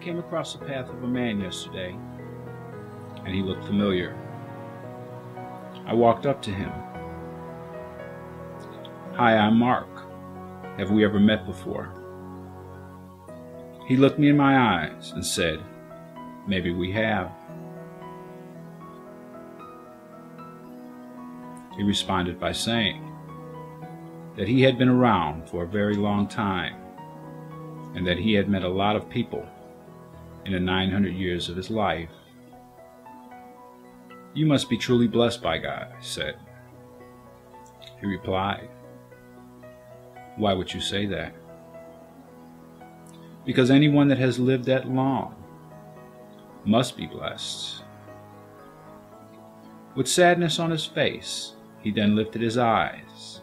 came across the path of a man yesterday, and he looked familiar. I walked up to him. "Hi, I'm Mark. Have we ever met before?" He looked me in my eyes and said, "Maybe we have." He responded by saying that he had been around for a very long time and that he had met a lot of people in the 900 years of his life. "You must be truly blessed by God," I said. He replied, "Why would you say that?" "Because anyone that has lived that long must be blessed." With sadness on his face, he then lifted his eyes,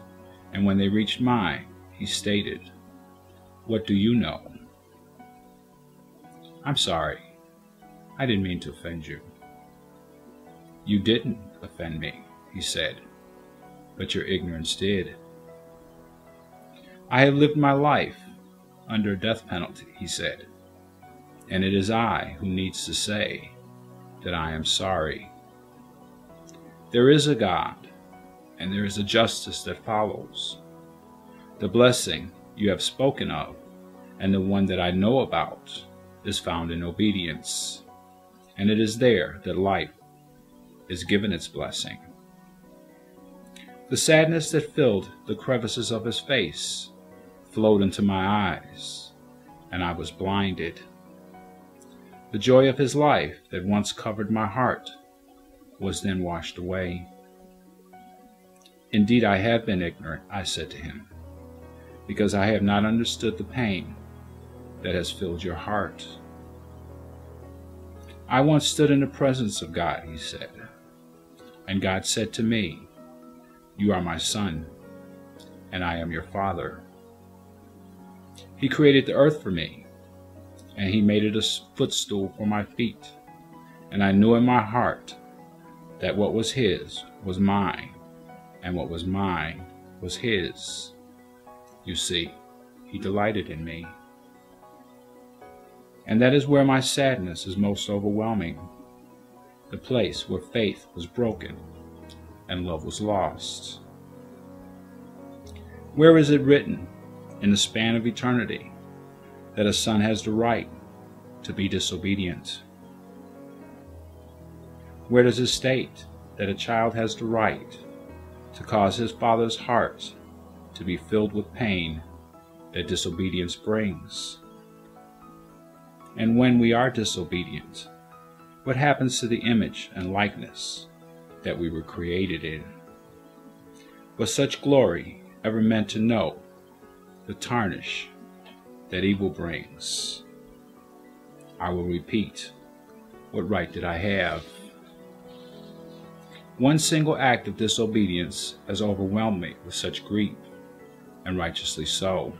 and when they reached mine, he stated, "What do you know?" "I'm sorry. I didn't mean to offend you." "You didn't offend me," he said, "but your ignorance did." "I have lived my life under a death penalty," he said, "and it is I who needs to say that I am sorry. There is a God, and there is a justice that follows. The blessing you have spoken of, and the one that I know about, is found in obedience, and it is there that life is given its blessing." The sadness that filled the crevices of his face flowed into my eyes, and I was blinded. The joy of his life that once covered my heart was then washed away. "Indeed, I have been ignorant," I said to him, "because I have not understood the pain that has filled your heart." "I once stood in the presence of God," he said, "and God said to me, 'You are my son, and I am your father.' He created the earth for me, and he made it a footstool for my feet, and I knew in my heart that what was his was mine, and what was mine was his. You see, he delighted in me. And that is where my sadness is most overwhelming, the place where faith was broken and love was lost. Where is it written in the span of eternity that a son has the right to be disobedient? Where does it state that a child has the right to cause his father's heart to be filled with pain that disobedience brings? And when we are disobedient, what happens to the image and likeness that we were created in? Was such glory ever meant to know the tarnish that evil brings? I will repeat, what right did I have? One single act of disobedience has overwhelmed me with such grief, and righteously so.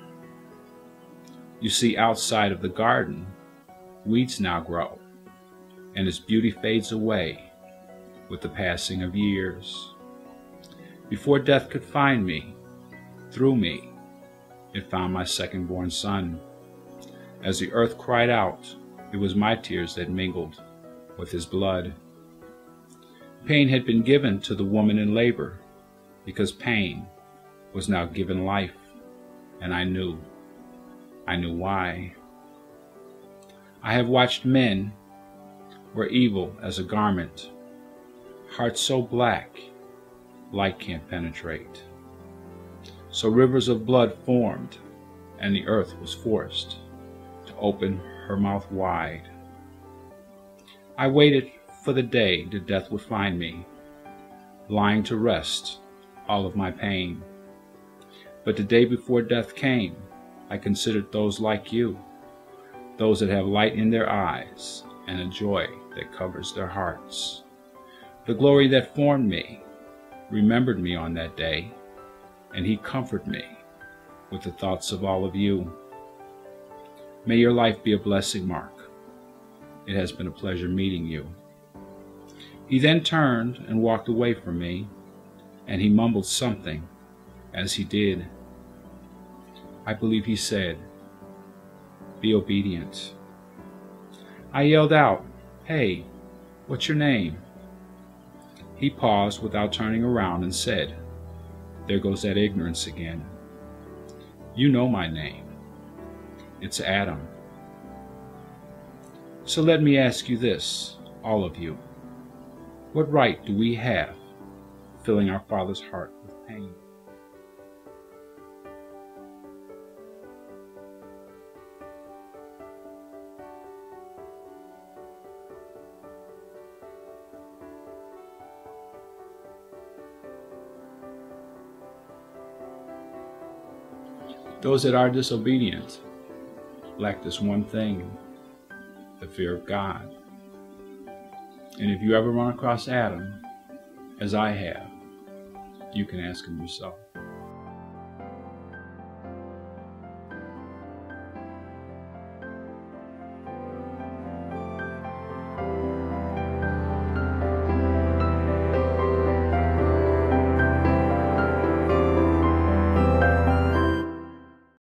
You see, outside of the garden, weeds now grow, and its beauty fades away with the passing of years. Before death could find me, through me, it found my second-born son. As the earth cried out, it was my tears that mingled with his blood. Pain had been given to the woman in labor, because pain was now given life, and I knew why. I have watched men wear evil as a garment, hearts so black light can't penetrate. So rivers of blood formed, and the earth was forced to open her mouth wide. I waited for the day that death would find me, lying to rest all of my pain. But the day before death came, I considered those like you, those that have light in their eyes and a joy that covers their hearts. The glory that formed me remembered me on that day, and he comforted me with the thoughts of all of you. May your life be a blessing, Mark. It has been a pleasure meeting you. He then turned and walked away from me, and he mumbled something as he did. I believe he said, "Be obedient." I yelled out, "Hey, what's your name?" He paused without turning around and said, "There goes that ignorance again. You know my name. It's Adam." So let me ask you this, all of you. What right do we have filling our Father's heart with pain? Those that are disobedient lack this one thing, the fear of God. And if you ever run across Adam, as I have, you can ask him yourself.